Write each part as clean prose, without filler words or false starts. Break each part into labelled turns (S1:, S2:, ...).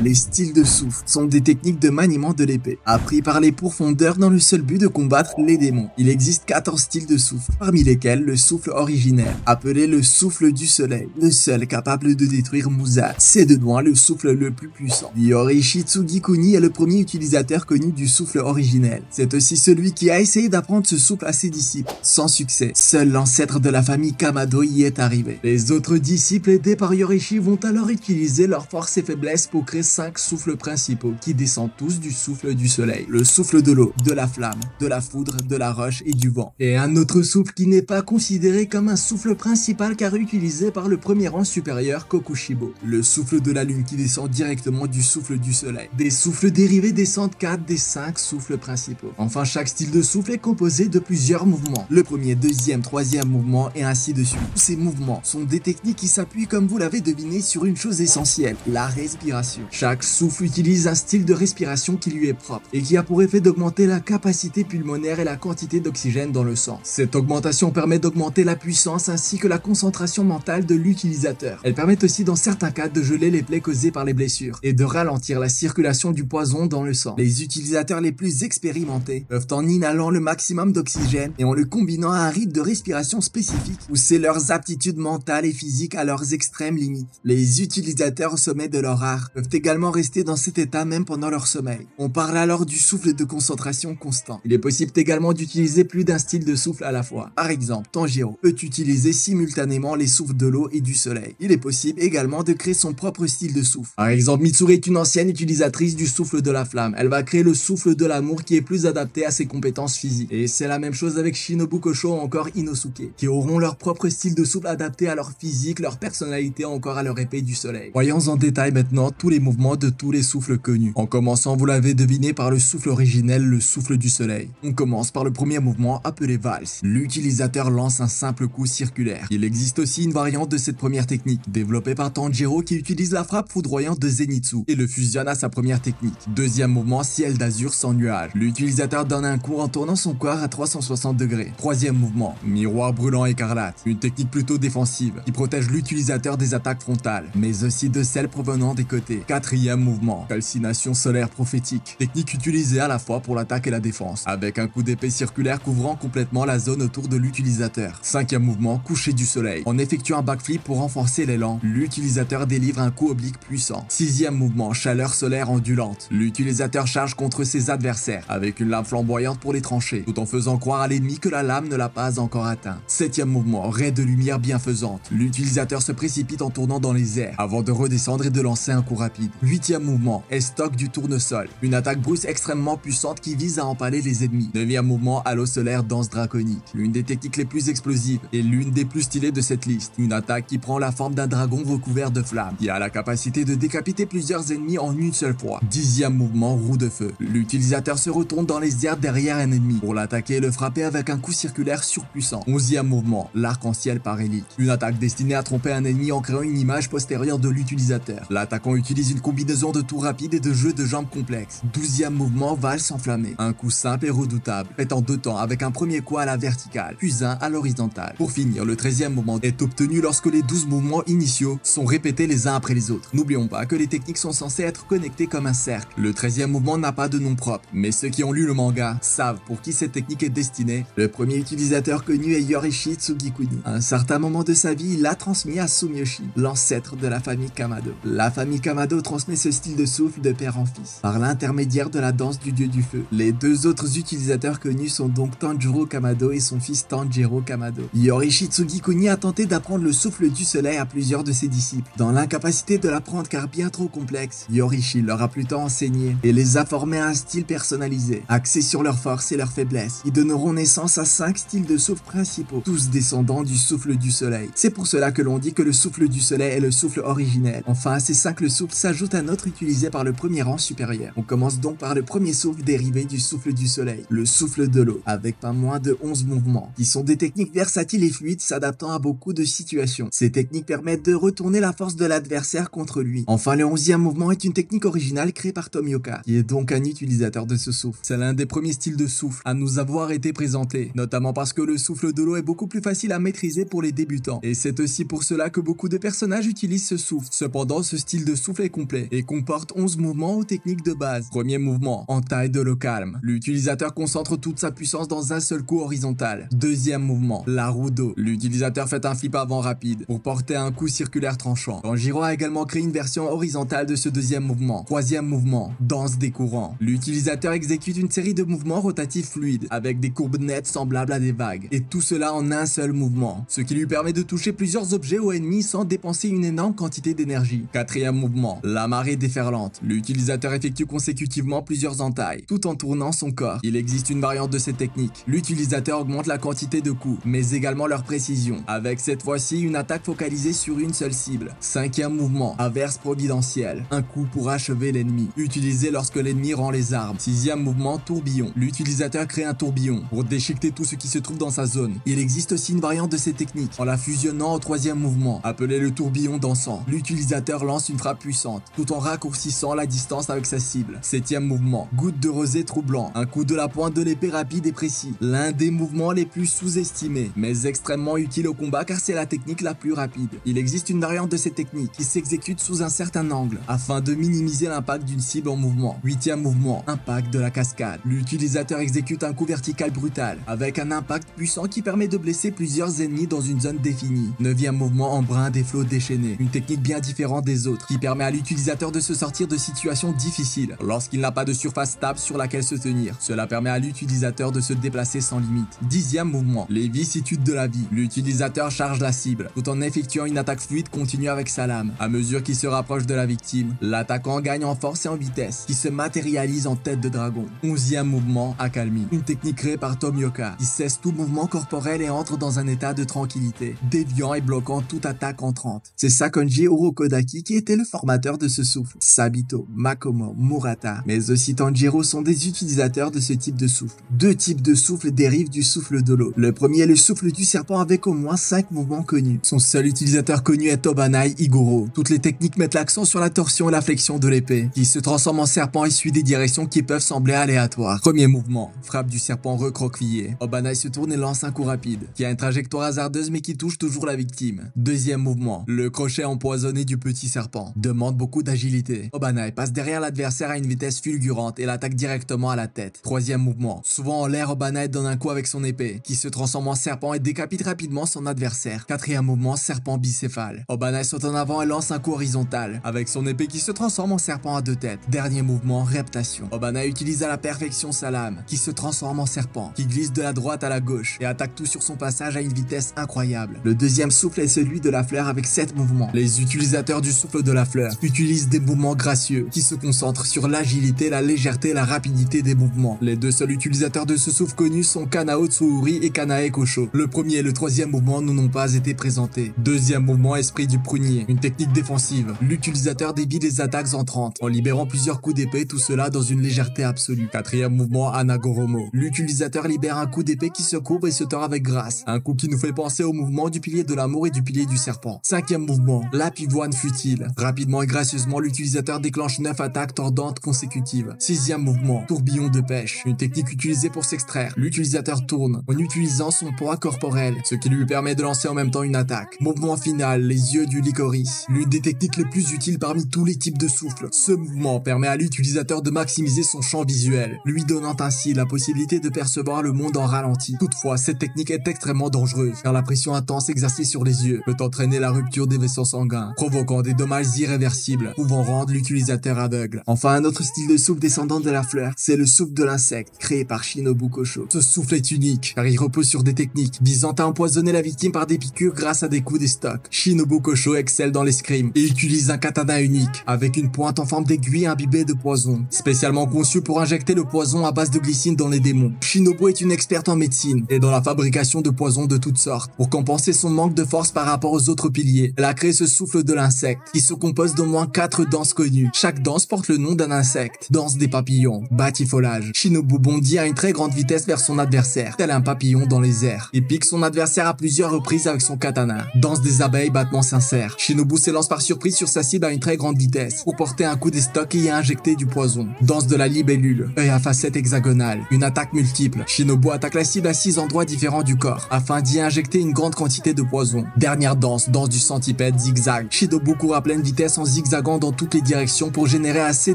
S1: Les styles de souffle sont des techniques de maniement de l'épée, appris par les pourfondeurs dans le seul but de combattre les démons. Il existe 14 styles de souffle, parmi lesquels le souffle originel, appelé le souffle du soleil, le seul capable de détruire Muzan. C'est de loin le souffle le plus puissant. Yorishi Tsugikuni est le premier utilisateur connu du souffle originel. C'est aussi celui qui a essayé d'apprendre ce souffle à ses disciples. Sans succès, seul l'ancêtre de la famille Kamado y est arrivé. Les autres disciples aidés par Yorishi vont alors utiliser leurs forces et faiblesses pour créer 5 souffles principaux qui descendent tous du souffle du soleil. Le souffle de l'eau, de la flamme, de la foudre, de la roche et du vent. Et un autre souffle qui n'est pas considéré comme un souffle principal car utilisé par le premier rang supérieur Kokushibo. Le souffle de la lune qui descend directement du souffle du soleil. Des souffles dérivés descendent 4 des 5 souffles principaux. Enfin, chaque style de souffle est composé de plusieurs mouvements. Le premier, deuxième, troisième mouvement et ainsi de suite. Tous ces mouvements sont des techniques qui s'appuient, comme vous l'avez deviné, sur une chose essentielle, la respiration. Chaque souffle utilise un style de respiration qui lui est propre et qui a pour effet d'augmenter la capacité pulmonaire et la quantité d'oxygène dans le sang. Cette augmentation permet d'augmenter la puissance ainsi que la concentration mentale de l'utilisateur. Elle permet aussi dans certains cas de geler les plaies causées par les blessures et de ralentir la circulation du poison dans le sang. Les utilisateurs les plus expérimentés peuvent, en inhalant le maximum d'oxygène et en le combinant à un rythme de respiration spécifique, pousser leurs aptitudes mentales et physiques à leurs extrêmes limites. Les utilisateurs au sommet de leur art peuvent également rester dans cet état même pendant leur sommeil. On parle alors du souffle de concentration constant. Il est possible également d'utiliser plus d'un style de souffle à la fois. Par exemple, Tanjiro peut utiliser simultanément les souffles de l'eau et du soleil. Il est possible également de créer son propre style de souffle. Par exemple, Mitsuru est une ancienne utilisatrice du souffle de la flamme. Elle va créer le souffle de l'amour qui est plus adapté à ses compétences physiques. Et c'est la même chose avec Shinobu Kosho ou encore Inosuke, qui auront leur propre style de souffle adapté à leur physique, leur personnalité, encore à leur épée du soleil. Voyons en détail maintenant tous les mouvements de tous les souffles connus. En commençant, vous l'avez deviné, par le souffle originel, le souffle du soleil. On commence par le premier mouvement appelé valse. L'utilisateur lance un simple coup circulaire. Il existe aussi une variante de cette première technique, développée par Tanjiro, qui utilise la frappe foudroyante de Zenitsu et le fusionne à sa première technique. Deuxième mouvement, ciel d'azur sans nuage. L'utilisateur donne un coup en tournant son corps à 360 degrés. Troisième mouvement, miroir brûlant écarlate. Une technique plutôt défensive qui protège l'utilisateur des attaques frontales, mais aussi de celles provenant des côtés. Quatrième mouvement, calcination solaire prophétique. Technique utilisée à la fois pour l'attaque et la défense, avec un coup d'épée circulaire couvrant complètement la zone autour de l'utilisateur. Cinquième mouvement, coucher du soleil. En effectuant un backflip pour renforcer l'élan, l'utilisateur délivre un coup oblique puissant. Sixième mouvement, chaleur solaire ondulante. L'utilisateur charge contre ses adversaires avec une lame flamboyante pour les trancher, tout en faisant croire à l'ennemi que la lame ne l'a pas encore atteint. Septième mouvement, ray de lumière bienfaisante. L'utilisateur se précipite en tournant dans les airs avant de redescendre et de lancer un coup rapide. Huitième mouvement, estoc du tournesol. Une attaque brusque extrêmement puissante qui vise à empaler les ennemis. Neuvième mouvement, halo solaire danse draconique. L'une des techniques les plus explosives et l'une des plus stylées de cette liste. Une attaque qui prend la forme d'un dragon recouvert de flammes, qui a la capacité de décapiter plusieurs ennemis en une seule fois. Dixième mouvement, roue de feu. L'utilisateur se retourne dans les airs derrière un ennemi pour l'attaquer et le frapper avec un coup circulaire surpuissant. Onzième mouvement, l'arc-en-ciel par élite. Une attaque destinée à tromper un ennemi en créant une image postérieure de l'utilisateur. L'attaquant utilise une combinaison de tours rapides et de jeux de jambes complexes. Douzième mouvement, valse enflammée. Un coup simple et redoutable, fait en 2 temps avec un premier coup à la verticale, puis un à l'horizontale. Pour finir, le 13e mouvement est obtenu lorsque les 12 mouvements initiaux sont répétés les uns après les autres. N'oublions pas que les techniques sont censées être connectées comme un cercle. Le 13e mouvement n'a pas de nom propre, mais ceux qui ont lu le manga savent pour qui cette technique est destinée. Le premier utilisateur connu est Yorishi Tsugikuni. À un certain moment de sa vie, il l'a transmis à Sumiyoshi, l'ancêtre de la famille Kamado. La famille Kamado transmet ce style de souffle de père en fils, par l'intermédiaire de la danse du dieu du feu. Les 2 autres utilisateurs connus sont donc Tanjiro Kamado et son fils Tanjiro Kamado. Yorishi Tsugikuni a tenté d'apprendre le souffle du soleil à plusieurs de ses disciples. Dans l'incapacité de l'apprendre car bien trop complexe, Yorishi leur a plutôt enseigné et les a formés à un style personnalisé, axé sur leurs forces et leurs faiblesses. Ils donneront naissance à 5 styles de souffle principaux, tous descendants du souffle du soleil. C'est pour cela que l'on dit que le souffle du soleil est le souffle originel. Enfin, à ces 5 souffles s'ajoute un autre utilisé par le premier rang supérieur. On commence donc par le premier souffle dérivé du souffle du soleil, le souffle de l'eau, avec pas moins de 11 mouvements, qui sont des techniques versatiles et fluides s'adaptant à beaucoup de situations. Ces techniques permettent de retourner la force de l'adversaire contre lui. Enfin, le 11e mouvement est une technique originale créée par Tomioka, qui est donc un utilisateur de ce souffle. C'est l'un des premiers styles de souffle à nous avoir été présenté, notamment parce que le souffle de l'eau est beaucoup plus facile à maîtriser pour les débutants. Et c'est aussi pour cela que beaucoup de personnages utilisent ce souffle. Cependant, ce style de souffle est complexe complet et comporte 11 mouvements ou techniques de base. Premier mouvement, entaille de le calme. L'utilisateur concentre toute sa puissance dans un seul coup horizontal. Deuxième mouvement, la roue d'eau. L'utilisateur fait un flip avant rapide pour porter un coup circulaire tranchant. Tanjiro a également créé une version horizontale de ce deuxième mouvement. Troisième mouvement, danse des courants. L'utilisateur exécute une série de mouvements rotatifs fluides avec des courbes nettes semblables à des vagues. Et tout cela en un seul mouvement, ce qui lui permet de toucher plusieurs objets ou ennemis sans dépenser une énorme quantité d'énergie. Quatrième mouvement, la marée déferlante. L'utilisateur effectue consécutivement plusieurs entailles, tout en tournant son corps. Il existe une variante de cette technique. L'utilisateur augmente la quantité de coups, mais également leur précision, avec cette fois-ci une attaque focalisée sur une seule cible. Cinquième mouvement, averse providentielle. Un coup pour achever l'ennemi, utilisé lorsque l'ennemi rend les armes. Sixième mouvement, tourbillon. L'utilisateur crée un tourbillon pour déchiqueter tout ce qui se trouve dans sa zone. Il existe aussi une variante de cette technique, en la fusionnant au troisième mouvement, appelé le tourbillon dansant. L'utilisateur lance une frappe puissante, tout en raccourcissant la distance avec sa cible. Septième mouvement, goutte de rosée troublant. Un coup de la pointe de l'épée rapide et précis. L'un des mouvements les plus sous-estimés, mais extrêmement utile au combat car c'est la technique la plus rapide. Il existe une variante de cette technique qui s'exécute sous un certain angle, afin de minimiser l'impact d'une cible en mouvement. Huitième mouvement, impact de la cascade. L'utilisateur exécute un coup vertical brutal, avec un impact puissant qui permet de blesser plusieurs ennemis dans une zone définie. Neuvième mouvement, embrun des flots déchaînés. Une technique bien différente des autres, qui permet à l'utilisateur de se sortir de situations difficiles, lorsqu'il n'a pas de surface stable sur laquelle se tenir. Cela permet à l'utilisateur de se déplacer sans limite. Dixième mouvement, les vicissitudes de la vie. L'utilisateur charge la cible, tout en effectuant une attaque fluide continue avec sa lame. À mesure qu'il se rapproche de la victime, l'attaquant gagne en force et en vitesse, qui se matérialise en tête de dragon. Onzième mouvement, accalmie. Une technique créée par Tomioka, qui cesse tout mouvement corporel et entre dans un état de tranquillité, déviant et bloquant toute attaque entrante. C'est Sakonji Urokodaki qui était le formateur de ce souffle. Sabito, Makomo, Murata, mais aussi Tanjiro sont des utilisateurs de ce type de souffle. Deux types de souffle dérivent du souffle de l'eau. Le premier est le souffle du serpent avec au moins 5 mouvements connus. Son seul utilisateur connu est Tobanai Igoro. Toutes les techniques mettent l'accent sur la torsion et la flexion de l'épée, qui se transforme en serpent et suit des directions qui peuvent sembler aléatoires. Premier mouvement, frappe du serpent recroquevillé. Obanai se tourne et lance un coup rapide, qui a une trajectoire hasardeuse mais qui touche toujours la victime. Deuxième mouvement, le crochet empoisonné du petit serpent. Demande beaucoup d'agilité. Obanai passe derrière l'adversaire à une vitesse fulgurante et l'attaque directement à la tête. Troisième mouvement, souvent en l'air, Obanai donne un coup avec son épée, qui se transforme en serpent et décapite rapidement son adversaire. Quatrième mouvement, serpent bicéphale. Obanai saute en avant et lance un coup horizontal, avec son épée qui se transforme en serpent à deux têtes. Dernier mouvement, reptation. Obanai utilise à la perfection sa lame, qui se transforme en serpent, qui glisse de la droite à la gauche et attaque tout sur son passage à une vitesse incroyable. Le deuxième souffle est celui de la fleur avec 7 mouvements. Les utilisateurs du souffle de la fleur utilisent des mouvements gracieux qui se concentrent sur l'agilité, la légèreté et la rapidité des mouvements. Les deux seuls utilisateurs de ce souffle connus sont Kanao Tsuuri et Kanae Kosho. Le premier et le troisième mouvement nous n'ont pas été présentés. Deuxième mouvement, esprit du prunier, une technique défensive. L'utilisateur dévie les attaques entrantes en libérant plusieurs coups d'épée, tout cela dans une légèreté absolue. Quatrième mouvement, Anagoromo. L'utilisateur libère un coup d'épée qui se courbe et se tord avec grâce. Un coup qui nous fait penser au mouvement du pilier de l'amour et du pilier du serpent. Cinquième mouvement, l'apitoine futile. Rapidement et gracieusement, l'utilisateur déclenche 9 attaques tordantes consécutives. Sixième mouvement, tourbillon de pêche. Une technique utilisée pour s'extraire. L'utilisateur tourne en utilisant son poids corporel, ce qui lui permet de lancer en même temps une attaque. Mouvement final, les yeux du licorice. L'une des techniques les plus utiles parmi tous les types de souffles. Ce mouvement permet à l'utilisateur de maximiser son champ visuel, lui donnant ainsi la possibilité de percevoir le monde en ralenti. Toutefois, cette technique est extrêmement dangereuse, car la pression intense exercée sur les yeux peut entraîner la rupture des vaisseaux sanguins, provoquant des dommages irréversibles, pouvant rendre l'utilisateur aveugle. Enfin, un autre style de souffle descendant de la fleur, c'est le souffle de l'insecte, créé par Shinobu Kosho. Ce souffle est unique, car il repose sur des techniques visant à empoisonner la victime par des piqûres grâce à des coups d'estoc. Shinobu Kosho excelle dans l'escrime et utilise un katana unique, avec une pointe en forme d'aiguille imbibée de poison, spécialement conçu pour injecter le poison à base de glycine dans les démons. Shinobu est une experte en médecine et dans la fabrication de poisons de toutes sortes. Pour compenser son manque de force par rapport aux autres piliers, elle a créé ce souffle de l'insecte, qui se compose d'au moins 4 danses connues. Chaque danse porte le nom d'un insecte. Danse des papillons, batifolage. Shinobu bondit à une très grande vitesse vers son adversaire, tel un papillon dans les airs, et pique son adversaire à plusieurs reprises avec son katana. Danse des abeilles, battement sincère. Shinobu s'élance par surprise sur sa cible à une très grande vitesse, pour porter un coup d'estoc et y injecter du poison. Danse de la libellule, œil à facette hexagonale. Une attaque multiple. Shinobu attaque la cible à 6 endroits différents du corps, afin d'y injecter une grande quantité de poison. Dernière danse, danse du centipède zigzag. Shinobu court à pleine vitesse en zigzagant propagant dans toutes les directions pour générer assez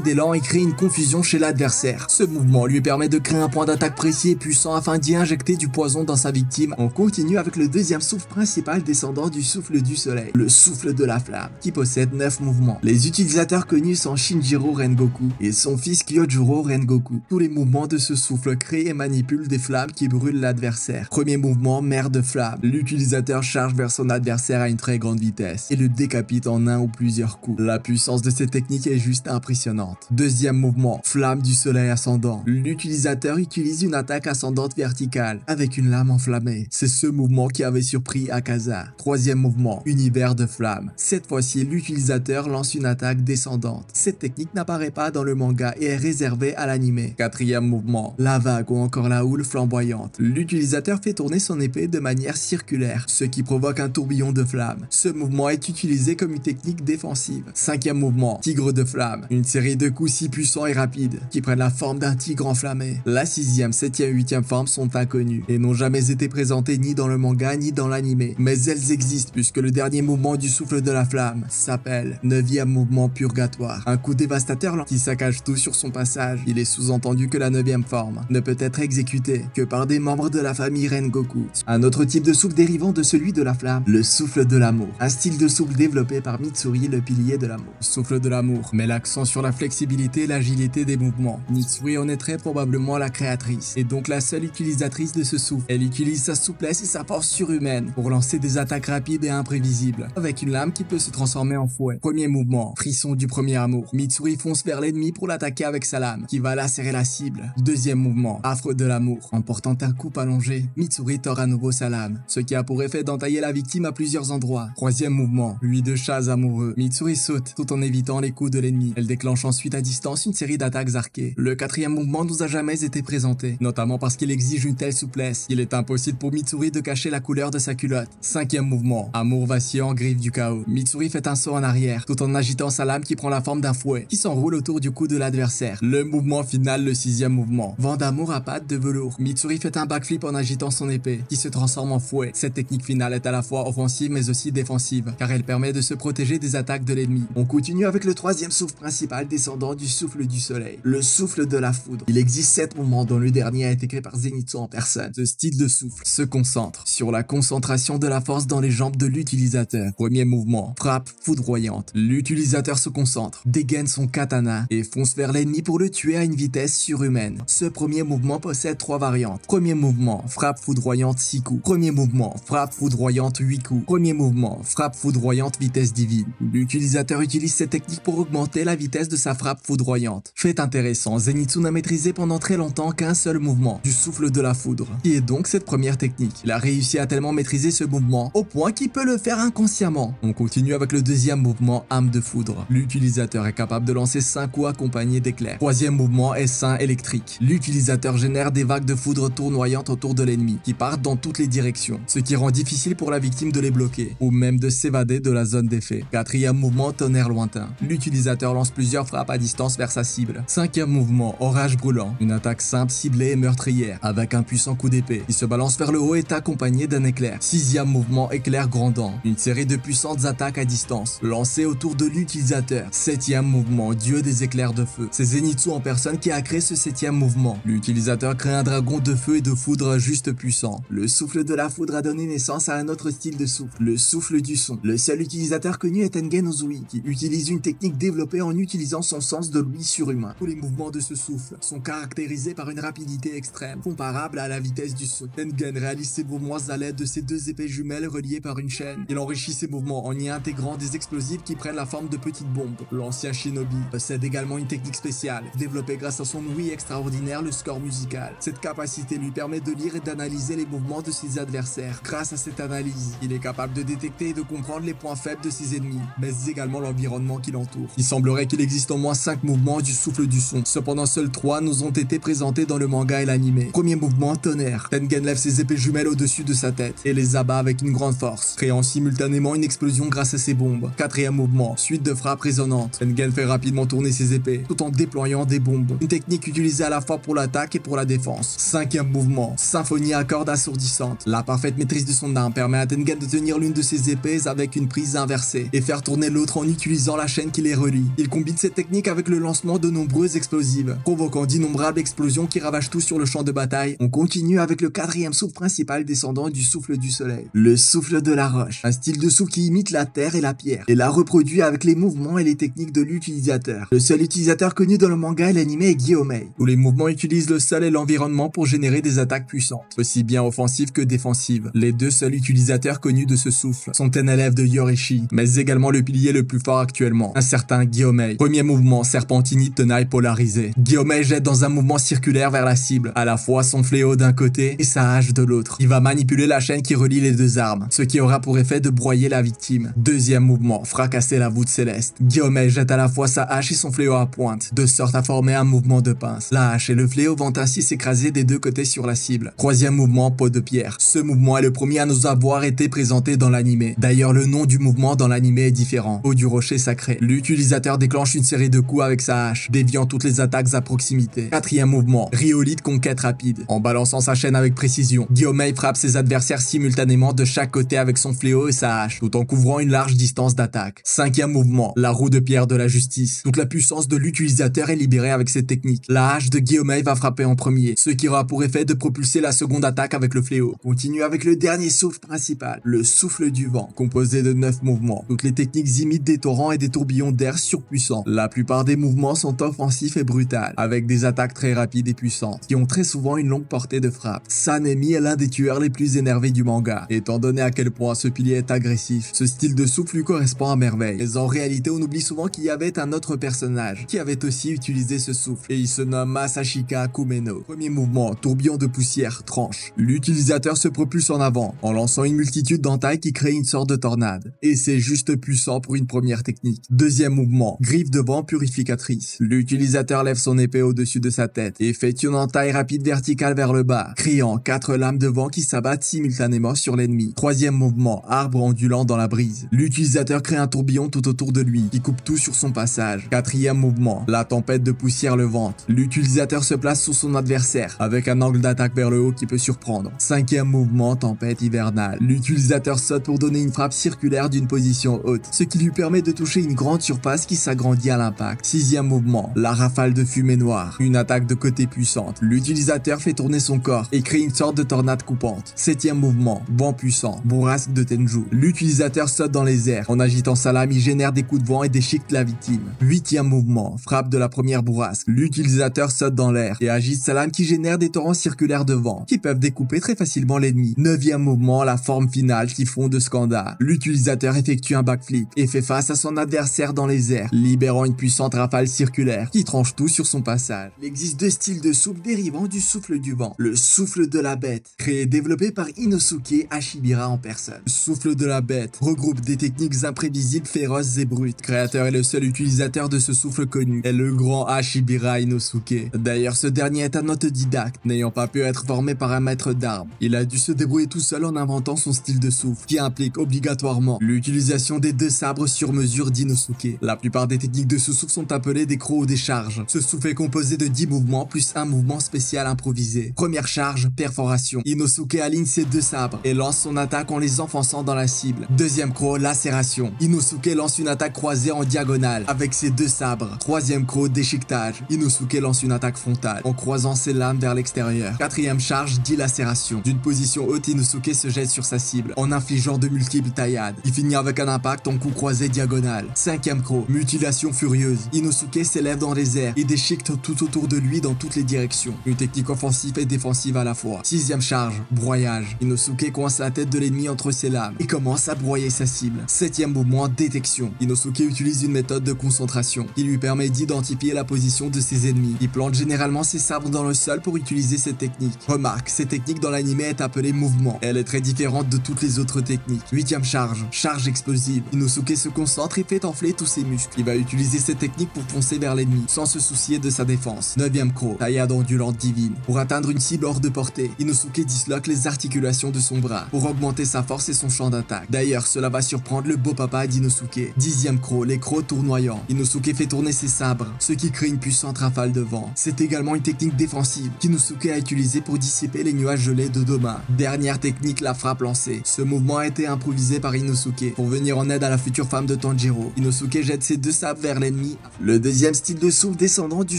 S1: d'élan et créer une confusion chez l'adversaire. Ce mouvement lui permet de créer un point d'attaque précis et puissant afin d'y injecter du poison dans sa victime. On continue avec le deuxième souffle principal descendant du souffle du soleil, le souffle de la flamme, qui possède 9 mouvements. Les utilisateurs connus sont Shinjiro Rengoku et son fils Kyojuro Rengoku. Tous les mouvements de ce souffle créent et manipulent des flammes qui brûlent l'adversaire. Premier mouvement, mer de flammes. L'utilisateur charge vers son adversaire à une très grande vitesse et le décapite en un ou plusieurs coups. La puissance de cette technique est juste impressionnante. Deuxième mouvement, flamme du soleil ascendant. L'utilisateur utilise une attaque ascendante verticale avec une lame enflammée. C'est ce mouvement qui avait surpris Akaza. Troisième mouvement, univers de flamme. Cette fois-ci, l'utilisateur lance une attaque descendante. Cette technique n'apparaît pas dans le manga et est réservée à l'anime. Quatrième mouvement, la vague ou encore la houle flamboyante. L'utilisateur fait tourner son épée de manière circulaire, ce qui provoque un tourbillon de flammes. Ce mouvement est utilisé comme une technique défensive. Cinquième mouvement, tigre de flamme. Une série de coups si puissants et rapides qui prennent la forme d'un tigre enflammé. La sixième, septième et huitième forme sont inconnues et n'ont jamais été présentées ni dans le manga ni dans l'anime. Mais elles existent puisque le dernier mouvement du souffle de la flamme s'appelle neuvième mouvement purgatoire. Un coup dévastateur qui saccage tout sur son passage. Il est sous-entendu que la neuvième forme ne peut être exécutée que par des membres de la famille Rengoku. Un autre type de souffle dérivant de celui de la flamme, le souffle de l'amour. Un style de souffle développé par Mitsuri, le pilier de l'amour. Le souffle de l'amour met l'accent sur la flexibilité et l'agilité des mouvements. Mitsuri en est très probablement la créatrice et donc la seule utilisatrice de ce souffle. Elle utilise sa souplesse et sa force surhumaine pour lancer des attaques rapides et imprévisibles, avec une lame qui peut se transformer en fouet. Premier mouvement, frisson du premier amour. Mitsuri fonce vers l'ennemi pour l'attaquer avec sa lame, qui va lacérer la cible. Deuxième mouvement, affre de l'amour. En portant un coup allongé, Mitsuri tord à nouveau sa lame, ce qui a pour effet d'entailler la victime à plusieurs endroits. Troisième mouvement, huit de chasse amoureux. Mitsuri saute tout en évitant les coups de l'ennemi. Elle déclenche ensuite à distance une série d'attaques arquées. Le quatrième mouvement nous a jamais été présenté, notamment parce qu'il exige une telle souplesse. Il est impossible pour Mitsuri de cacher la couleur de sa culotte. Cinquième mouvement, amour vacillant, griffe du chaos. Mitsuri fait un saut en arrière, tout en agitant sa lame qui prend la forme d'un fouet, qui s'enroule autour du cou de l'adversaire. Le mouvement final, le sixième mouvement, vent d'amour à pattes de velours. Mitsuri fait un backflip en agitant son épée, qui se transforme en fouet. Cette technique finale est à la fois offensive mais aussi défensive, car elle permet de se protéger des attaques de l'ennemi. On continue avec le troisième souffle principal descendant du souffle du soleil, le souffle de la foudre. Il existe 7 mouvements dont le dernier a été créé par Zenitsu en personne. Ce style de souffle se concentre sur la concentration de la force dans les jambes de l'utilisateur. Premier mouvement, frappe foudroyante. L'utilisateur se concentre, dégaine son katana et fonce vers l'ennemi pour le tuer à une vitesse surhumaine. Ce premier mouvement possède 3 variantes. Premier mouvement, frappe foudroyante 6 coups. Premier mouvement, frappe foudroyante 8 coups. Premier mouvement, frappe foudroyante vitesse divine. L'utilisateur utilise cette technique pour augmenter la vitesse de sa frappe foudroyante. Fait intéressant, Zenitsu n'a maîtrisé pendant très longtemps qu'un seul mouvement, du souffle de la foudre, qui est donc cette première technique. Il a réussi à tellement maîtriser ce mouvement, au point qu'il peut le faire inconsciemment. On continue avec le deuxième mouvement, âme de foudre. L'utilisateur est capable de lancer 5 coups accompagnés d'éclairs. Troisième mouvement, essaim électrique. L'utilisateur génère des vagues de foudre tournoyantes autour de l'ennemi, qui partent dans toutes les directions, ce qui rend difficile pour la victime de les bloquer, ou même de s'évader de la zone d'effet. Quatrième mouvement, tonnerre lointain. L'utilisateur lance plusieurs frappes à distance vers sa cible. Cinquième mouvement, orage brûlant. Une attaque simple, ciblée et meurtrière, avec un puissant coup d'épée, qui se balance vers le haut et est accompagné d'un éclair. Sixième mouvement, éclair grandant. Une série de puissantes attaques à distance, lancées autour de l'utilisateur. Septième mouvement, dieu des éclairs de feu. C'est Zenitsu en personne qui a créé ce septième mouvement. L'utilisateur crée un dragon de feu et de foudre juste puissant. Le souffle de la foudre a donné naissance à un autre style de souffle, le souffle du son. Le seul utilisateur connu est Tengen Uzui, qui utilise une technique développée en utilisant son sens de l'ouïe surhumain. Tous les mouvements de ce souffle sont caractérisés par une rapidité extrême, comparable à la vitesse du son. Tengen réalise ses mouvements à l'aide de ses 2 épées jumelles reliées par une chaîne. Il enrichit ses mouvements en y intégrant des explosifs qui prennent la forme de petites bombes. L'ancien shinobi possède également une technique spéciale, développée grâce à son ouïe extraordinaire, le score musical. Cette capacité lui permet de lire et d'analyser les mouvements de ses adversaires. Grâce à cette analyse, il est capable de détecter et de comprendre les points faibles de ses ennemis, mais également l'environnement qui l'entoure. Il semblerait qu'il existe au moins 5 mouvements du souffle du son. Cependant, seuls 3 nous ont été présentés dans le manga et l'anime. Premier mouvement, tonnerre. Tengen lève ses épées jumelles au-dessus de sa tête et les abat avec une grande force, créant simultanément une explosion grâce à ses bombes. Quatrième mouvement, suite de frappes résonnantes. Tengen fait rapidement tourner ses épées, tout en déployant des bombes. Une technique utilisée à la fois pour l'attaque et pour la défense. Cinquième mouvement, symphonie à cordes assourdissante. La parfaite maîtrise de son arme permet à Tengen de tenir l'une de ses épées avec une prise inversée et faire tourner l'autre en utilisant utilisant la chaîne qui les relie. Il combine cette technique avec le lancement de nombreuses explosives, provoquant d'innombrables explosions qui ravagent tout sur le champ de bataille. On continue avec le quatrième souffle principal descendant du souffle du soleil. Le souffle de la roche, un style de souffle qui imite la terre et la pierre, et la reproduit avec les mouvements et les techniques de l'utilisateur. Le seul utilisateur connu dans le manga et l'anime est Gyomei, où les mouvements utilisent le sol et l'environnement pour générer des attaques puissantes, aussi bien offensives que défensives. Les deux seuls utilisateurs connus de ce souffle sont un élève de Yoruichi, mais également le pilier le plus fort actuellement, un certain Gyomei. Premier mouvement, serpentinite tenaille polarisée. Gyomei jette dans un mouvement circulaire vers la cible, à la fois son fléau d'un côté et sa hache de l'autre. Il va manipuler la chaîne qui relie les deux armes, ce qui aura pour effet de broyer la victime. Deuxième mouvement, fracasser la voûte céleste. Gyomei jette à la fois sa hache et son fléau à pointe, de sorte à former un mouvement de pince. La hache et le fléau vont ainsi s'écraser des deux côtés sur la cible. Troisième mouvement, peau de pierre. Ce mouvement est le premier à nous avoir été présenté dans l'anime. D'ailleurs, le nom du mouvement dans l'anime est différent. Peau du rocher sacré. L'utilisateur déclenche une série de coups avec sa hache, déviant toutes les attaques à proximité. Quatrième mouvement, rhyolite conquête rapide. En balançant sa chaîne avec précision, Gyomei frappe ses adversaires simultanément de chaque côté avec son fléau et sa hache, tout en couvrant une large distance d'attaque. Cinquième mouvement, la roue de pierre de la justice. Toute la puissance de l'utilisateur est libérée avec cette technique. La hache de Gyomei va frapper en premier, ce qui aura pour effet de propulser la seconde attaque avec le fléau. On continue avec le dernier souffle principal, le souffle du vent, composé de 9 mouvements. Toutes les techniques imitent des torrents et des tourbillons d'air surpuissants. La plupart des mouvements sont offensifs et brutals, avec des attaques très rapides et puissantes, qui ont très souvent une longue portée de frappe. Sanemi est l'un des tueurs les plus énervés du manga, étant donné à quel point ce pilier est agressif. Ce style de souffle lui correspond à merveille, mais en réalité on oublie souvent qu'il y avait un autre personnage qui avait aussi utilisé ce souffle, et il se nomme Masashika Kumeno. Premier mouvement, tourbillon de poussière, tranche. L'utilisateur se propulse en avant, en lançant une multitude d'entailles qui créent une sorte de tornade, et c'est juste puissant pour une première technique. Deuxième mouvement, griffe de vent purificatrice. L'utilisateur lève son épée au-dessus de sa tête et fait une entaille rapide verticale vers le bas, créant 4 lames de vent qui s'abattent simultanément sur l'ennemi. Troisième mouvement, arbre ondulant dans la brise. L'utilisateur crée un tourbillon tout autour de lui, qui coupe tout sur son passage. Quatrième mouvement, la tempête de poussière levante. L'utilisateur se place sous son adversaire, avec un angle d'attaque vers le haut qui peut surprendre. Cinquième mouvement, tempête hivernale. L'utilisateur saute pour donner une frappe circulaire d'une position haute, ce qui lui permet de toucher une grande surface qui s'agrandit à l'impact. Sixième mouvement, la rafale de fumée noire. Une attaque de côté puissante. L'utilisateur fait tourner son corps et crée une sorte de tornade coupante. Septième mouvement, vent puissant, bourrasque de Tenju. L'utilisateur saute dans les airs. En agitant sa lame, il génère des coups de vent et déchiquette la victime. Huitième mouvement, frappe de la première bourrasque. L'utilisateur saute dans l'air et agite sa lame qui génère des torrents circulaires de vent, qui peuvent découper très facilement l'ennemi. Neuvième mouvement, la forme finale qui fond de scandale. L'utilisateur effectue un backflip et fait face à son adversaire dans les airs, libérant une puissante rafale circulaire qui tranche tout sur son passage. Il existe deux styles de souffle dérivant du souffle du vent. Le souffle de la bête, créé et développé par Inosuke Hashibira en personne. Le souffle de la bête regroupe des techniques imprévisibles, féroces et brutes. Créateur et le seul utilisateur de ce souffle connu est le grand Hashibira Inosuke. D'ailleurs, ce dernier est un autodidacte, n'ayant pas pu être formé par un maître d'armes. Il a dû se débrouiller tout seul en inventant son style de souffle, qui implique obligatoirement l'utilisation des 2 sabres sur mesure d'Inosuke. La plupart des techniques de ce souffle sont appelées des crocs ou des charges. Ce souffle est composé de 10 mouvements plus un mouvement spécial improvisé. Première charge, perforation. Inosuke aligne ses 2 sabres et lance son attaque en les enfonçant dans la cible. Deuxième croc, lacération. Inosuke lance une attaque croisée en diagonale avec ses 2 sabres. Troisième croc, déchiquetage. Inosuke lance une attaque frontale en croisant ses lames vers l'extérieur. Quatrième charge, dilacération. D'une position haute, Inosuke se jette sur sa cible en infligeant de multiples taillades. Il finit avec un impact en coup croisé diagonal. Cinquième croc, mutilation furieuse. Inosuke s'élève dans les airs et déchiquette tout autour de lui dans toutes les directions. Une technique offensive et défensive à la fois. Sixième charge, broyage. Inosuke coince la tête de l'ennemi entre ses lames et commence à broyer sa cible. Septième mouvement, détection. Inosuke utilise une méthode de concentration qui lui permet d'identifier la position de ses ennemis. Il plante généralement ses sabres dans le sol pour utiliser cette technique. Remarque, cette technique dans l'anime est appelée mouvement. Elle est très différente de toutes les autres techniques. Huitième charge, charge explosive. Inosuke se concentre et fait enfler tous ses muscles. Il va utiliser cette technique pour foncer vers l'ennemi, sans se soucier de sa défense. Neuvième croc, taillade ondulante divine. Pour atteindre une cible hors de portée, Inosuke disloque les articulations de son bras pour augmenter sa force et son champ d'attaque. D'ailleurs, cela va surprendre le beau papa d'Inosuke. Dixième croc, les crocs tournoyants. Inosuke fait tourner ses sabres, ce qui crée une puissante rafale de vent. C'est également une technique défensive qu'Inosuke a utilisée pour dissiper les nuages gelés de Doma. Dernière technique, la frappe lancée. Ce mouvement a été improvisé par Inosuke pour venir en aide à la future femme de Tanjiro Tanjiro. Inosuke jette ses deux sabres vers l'ennemi. Le deuxième style de souffle descendant du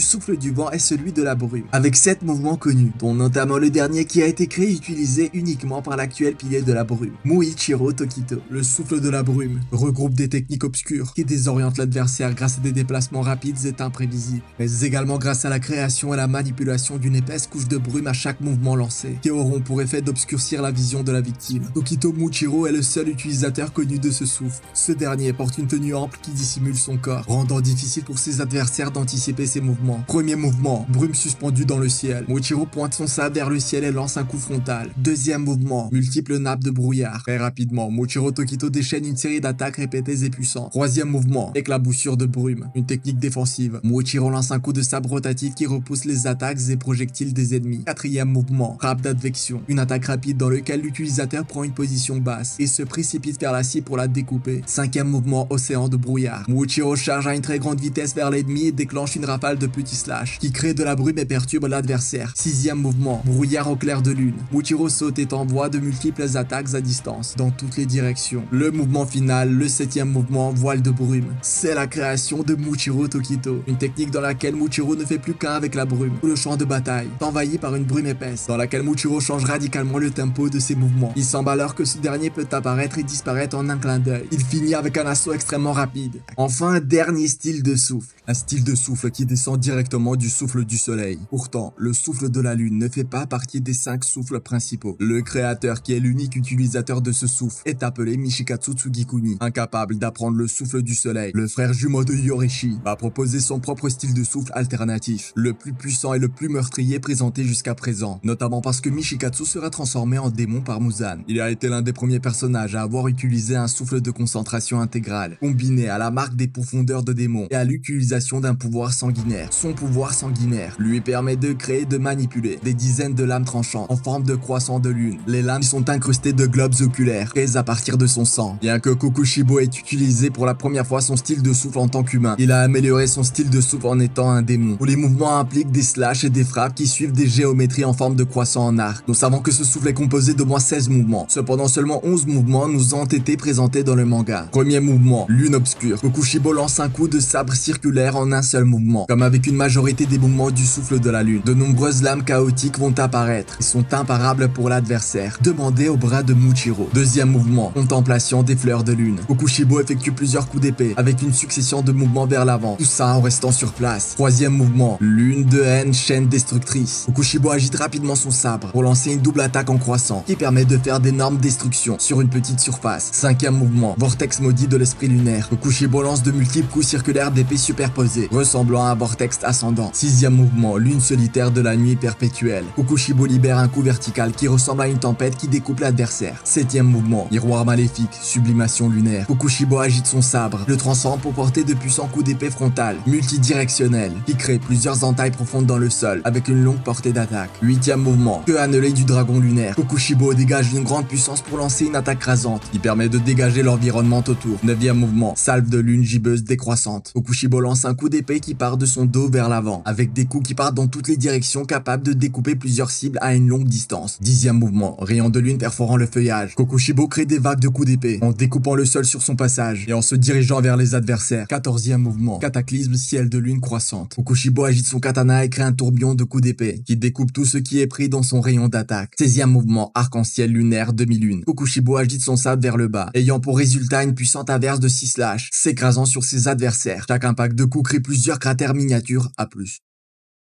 S1: souffle du vent est celui de la brume, avec 7 mouvements connus, dont notamment le dernier qui a été créé et utilisé uniquement par l'actuel pilier de la brume, Muichiro Tokito. Le souffle de la brume regroupe des techniques obscures qui désorientent l'adversaire grâce à des déplacements rapides et imprévisibles, mais également grâce à la création et la manipulation d'une épaisse couche de brume à chaque mouvement lancé, qui auront pour effet d'obscurcir la vision de la victime. Tokito Muichiro est le seul utilisateur connu de ce souffle. Ce dernier porte une tenue ample qui dissimule son corps, rendant difficile pour ses adversaires d'anticiper ses mouvements. Premier mouvement, brume suspendue dans le ciel. Muichiro pointe son sabre vers le ciel et lance un coup frontal. Deuxième mouvement, multiples nappes de brouillard. Très rapidement, Muichiro Tokito déchaîne une série d'attaques répétées et puissantes. Troisième mouvement, éclaboussure de brume, une technique défensive. Muichiro lance un coup de sabre rotatif qui repousse les attaques et projectiles des ennemis. Quatrième mouvement, frappe d'advection, une attaque rapide dans laquelle l'utilisateur prend une position basse et se précipite vers la cible pour la découper. Cinquième mouvement, océan de brouillard. Muichiro charge à une très grande vitesse vers l'ennemi et déclenche une rafale de petits slash qui crée de la brume et perturbe l'adversaire. Sixième mouvement, brouillard au clair de lune. Muichiro saute et envoie de multiples attaques à distance dans toutes les directions. Le mouvement final, le septième mouvement, voile de brume. C'est la création de Muichiro Tokito, une technique dans laquelle Muichiro ne fait plus qu'un avec la brume. Le champ de bataille, envahi par une brume épaisse, dans laquelle Muichiro change radicalement le tempo de ses mouvements. Il semble alors que ce dernier peut apparaître et disparaître en un clin d'œil. Il finit avec un assaut extrêmement rapide. Enfin, un dernier style de souffle. Un style de souffle qui descend directement du souffle du soleil. Pourtant, le souffle de la lune ne fait pas partie des 5 souffles principaux. Le créateur, qui est l'unique utilisateur de ce souffle, est appelé Michikatsu Tsugikuni. Incapable d'apprendre le souffle du soleil, le frère jumeau de Yorishi va proposer son propre style de souffle alternatif, le plus puissant et le plus meurtrier présenté jusqu'à présent, notamment parce que Michikatsu sera transformé en démon par Muzan. Il a été l'un des premiers personnages à avoir utilisé un souffle de concentration intégrale, combiné à la marque des profondeurs de démon et à l'utilisation d'un pouvoir sanguinaire. Son pouvoir sanguinaire lui permet de créer et de manipuler des dizaines de lames tranchantes en forme de croissant de lune. Les lames sont incrustées de globes oculaires, créés à partir de son sang. Bien que Kokushibo ait utilisé pour la première fois son style de souffle en tant qu'humain, il a amélioré son style de souffle en étant un démon, où les mouvements impliquent des slash et des frappes qui suivent des géométries en forme de croissant en arc. Nous savons que ce souffle est composé d'au moins 16 mouvements. Cependant, seulement 11 mouvements nous ont été présentés dans le manga. Premier mouvement, lune obscure. Kokushibo lance un coup de sabre circulaire en un seul mouvement. Comme avec une majorité des mouvements du souffle de la lune, de nombreuses lames chaotiques vont apparaître et sont imparables pour l'adversaire. Demandez au bras de Muichiro. Deuxième mouvement, contemplation des fleurs de lune. Kokushibo effectue plusieurs coups d'épée avec une succession de mouvements vers l'avant, tout ça en restant sur place. Troisième mouvement, lune de haine, chaîne destructrice. Kokushibo agite rapidement son sabre pour lancer une double attaque en croissant qui permet de faire d'énormes destructions sur une petite surface. Cinquième mouvement, vortex maudit de l'esprit lunaire. Kokushibo lance de multiples coups circulaires d'épée superposés, ressemblant à un vortex ascendant. Sixième mouvement, lune solitaire de la nuit perpétuelle. Kokushibo libère un coup vertical qui ressemble à une tempête qui découpe l'adversaire. Septième mouvement, miroir maléfique, sublimation lunaire. Kokushibo agite son sabre, le transforme pour porter de puissants coups d'épée frontale, multidirectionnels, qui créent plusieurs entailles profondes dans le sol, avec une longue portée d'attaque. Huitième mouvement, queue annelée du dragon lunaire. Kokushibo dégage une grande puissance pour lancer une attaque rasante, qui permet de dégager l'environnement autour. Neuvième mouvement, salve de lune gibbeuse décroissante. Kokushibo lance un coup d'épée qui part de son dos vers l'avant, avec des coups qui partent dans toutes les directions capables de découper plusieurs cibles à une longue distance. Dixième mouvement, rayon de lune perforant le feuillage. Kokushibo crée des vagues de coups d'épée, en découpant le sol sur son passage, et en se dirigeant vers les adversaires. Quatorzième mouvement, cataclysme ciel de lune croissante. Kokushibo agite son katana et crée un tourbillon de coups d'épée, qui découpe tout ce qui est pris dans son rayon d'attaque. 16e mouvement, arc-en-ciel lunaire demi-lune. Kokushibo agite son sabre vers le bas, ayant pour résultat une puissante averse de 6 slash, s'écrasant sur ses adversaires. Chaque impact de coup crée plusieurs cratères miniatures à plus.